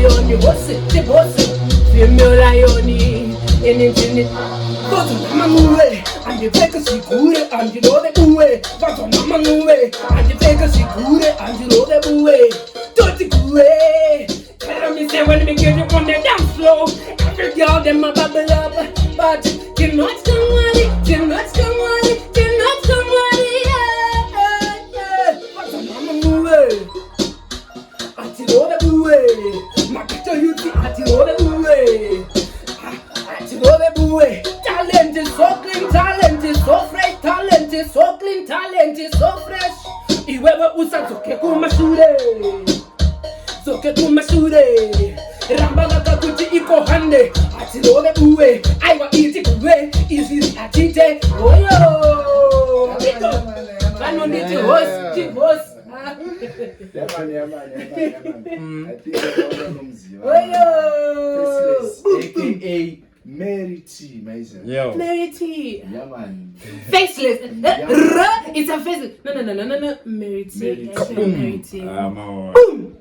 lion, you boss it, the boss it. Female lion, in infinite. Go to Mamue, and the Vegas Sikure, and you know the Bue. Go to Mamue, and the Vegas Sikure, and you know the Bue. Don't the Bue. Tell me, say, when we get you on the dance floor, every girl, them a bubble up. But you're not somebody, you're not somebody, you're not somebody. Go to Mamue. Atiro the Bue, Makito Yuti, Atiro the Bue, Atiro the Bue. Talent is so clean, talent is so fresh, talent is so clean, talent is so fresh. Iwewe usa soke kumashure, soke kumashure. Rambaga kakuti iko hande, Atiro the Bue. Aiwa iti kuwe, easy atite. Oyo, Iko, kano niti host. AKA Mary T, Mason. Mary T. Yeah, man. Faceless. It's a faceless. No. Mary T. Mary T. Mary T. Boom.